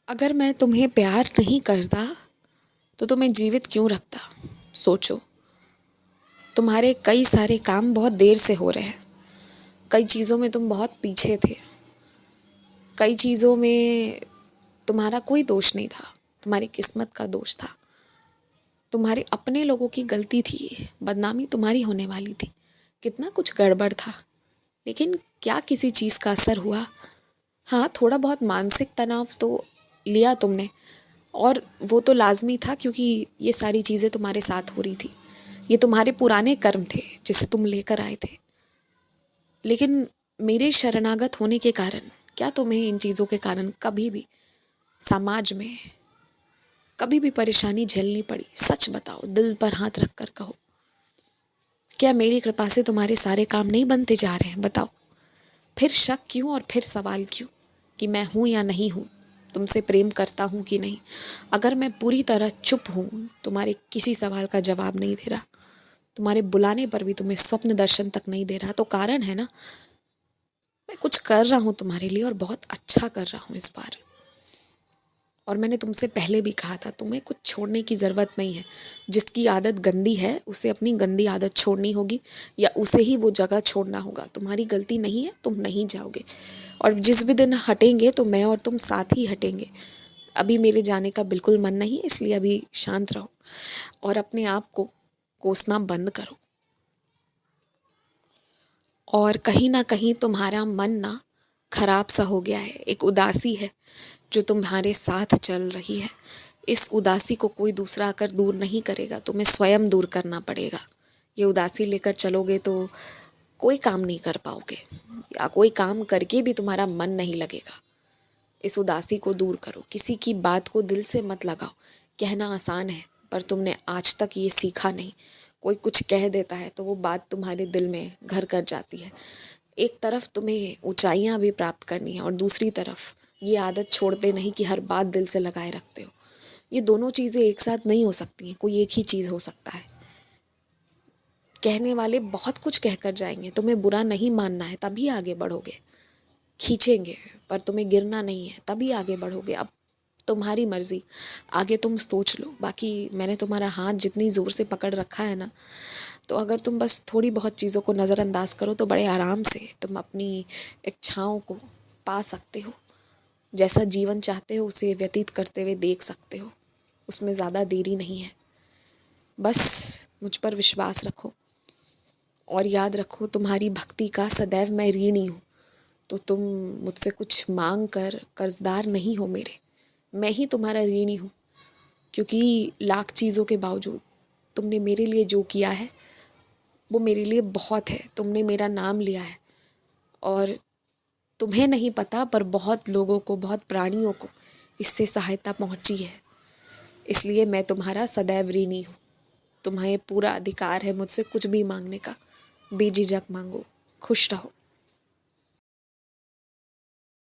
अगर मैं तुम्हें प्यार नहीं करता तो तुम्हें जीवित क्यों रखता। सोचो, तुम्हारे कई सारे काम बहुत देर से हो रहे हैं, कई चीज़ों में तुम बहुत पीछे थे, कई चीज़ों में तुम्हारा कोई दोष नहीं था, तुम्हारी किस्मत का दोष था, तुम्हारे अपने लोगों की गलती थी, बदनामी तुम्हारी होने वाली थी, कितना कुछ गड़बड़ था। लेकिन क्या किसी चीज़ का असर हुआ? हाँ, थोड़ा बहुत मानसिक तनाव तो लिया तुमने, और वो तो लाजमी था क्योंकि ये सारी चीज़ें तुम्हारे साथ हो रही थी। ये तुम्हारे पुराने कर्म थे जिसे तुम लेकर आए थे। लेकिन मेरे शरणागत होने के कारण क्या तुम्हें इन चीज़ों के कारण कभी भी समाज में कभी भी परेशानी झेलनी पड़ी? सच बताओ, दिल पर हाथ रख कर कहो। क्या मेरी कृपा से तुम्हारे सारे काम नहीं बनते जा रहे हैं? बताओ, फिर शक क्यों और फिर सवाल क्यों कि मैं हूँ या नहीं हूँ, तुमसे प्रेम करता हूँ कि नहीं? अगर मैं पूरी तरह चुप हूँ, तुम्हारे किसी सवाल का जवाब नहीं दे रहा, तुम्हारे बुलाने पर भी तुम्हें स्वप्न दर्शन तक नहीं दे रहा, तो कारण है ना, मैं कुछ कर रहा हूँ तुम्हारे लिए और बहुत अच्छा कर रहा हूँ इस बार। और मैंने तुमसे पहले भी कहा था, तुम्हें कुछ छोड़ने की ज़रूरत नहीं है। जिसकी आदत गंदी है उसे अपनी गंदी आदत छोड़नी होगी, या उसे ही वो जगह छोड़ना होगा। तुम्हारी गलती नहीं है, तुम नहीं जाओगे, और जिस भी दिन हटेंगे तो मैं और तुम साथ ही हटेंगे। अभी मेरे जाने का बिल्कुल मन नहीं, इसलिए अभी शांत रहो और अपने आप को कोसना बंद करो। और कहीं ना कहीं तुम्हारा मन ना खराब सा हो गया है, एक उदासी है जो तुम्हारे साथ चल रही है। इस उदासी को कोई दूसरा आकर दूर नहीं करेगा, तुम्हें स्वयं दूर करना पड़ेगा। ये उदासी लेकर चलोगे तो कोई काम नहीं कर पाओगे, या कोई काम करके भी तुम्हारा मन नहीं लगेगा। इस उदासी को दूर करो, किसी की बात को दिल से मत लगाओ। कहना आसान है, पर तुमने आज तक ये सीखा नहीं। कोई कुछ कह देता है तो वो बात तुम्हारे दिल में घर कर जाती है। एक तरफ तुम्हें ऊंचाइयां भी प्राप्त करनी है और दूसरी तरफ ये आदत छोड़ते नहीं कि हर बात दिल से लगाए रखते हो। ये दोनों चीज़ें एक साथ नहीं हो सकती हैं, कोई एक ही चीज़ हो सकता है। कहने वाले बहुत कुछ कहकर जाएंगे, तुम्हें बुरा नहीं मानना है तभी आगे बढ़ोगे। खींचेंगे, पर तुम्हें गिरना नहीं है, तभी आगे बढ़ोगे। अब तुम्हारी मर्जी, आगे तुम सोच लो। बाकी मैंने तुम्हारा हाथ जितनी ज़ोर से पकड़ रखा है ना, तो अगर तुम बस थोड़ी बहुत चीज़ों को नज़रअंदाज करो तो बड़े आराम से तुम अपनी इच्छाओं को पा सकते हो। जैसा जीवन चाहते हो उसे व्यतीत करते हुए देख सकते हो। उसमें ज़्यादा देरी नहीं है। बस मुझ पर विश्वास रखो और याद रखो, तुम्हारी भक्ति का सदैव मैं ऋणी हूँ। तो तुम मुझसे कुछ मांग कर कर्जदार नहीं हो मेरे, मैं ही तुम्हारा ऋणी हूँ। क्योंकि लाख चीज़ों के बावजूद तुमने मेरे लिए जो किया है वो मेरे लिए बहुत है। तुमने मेरा नाम लिया है, और तुम्हें नहीं पता पर बहुत लोगों को, बहुत प्राणियों को इससे सहायता पहुंची है। इसलिए मैं तुम्हारा सदैव ऋणी हूँ। तुम्हें पूरा अधिकार है मुझसे कुछ भी मांगने का। बेझिझक मांगो, खुश रहो।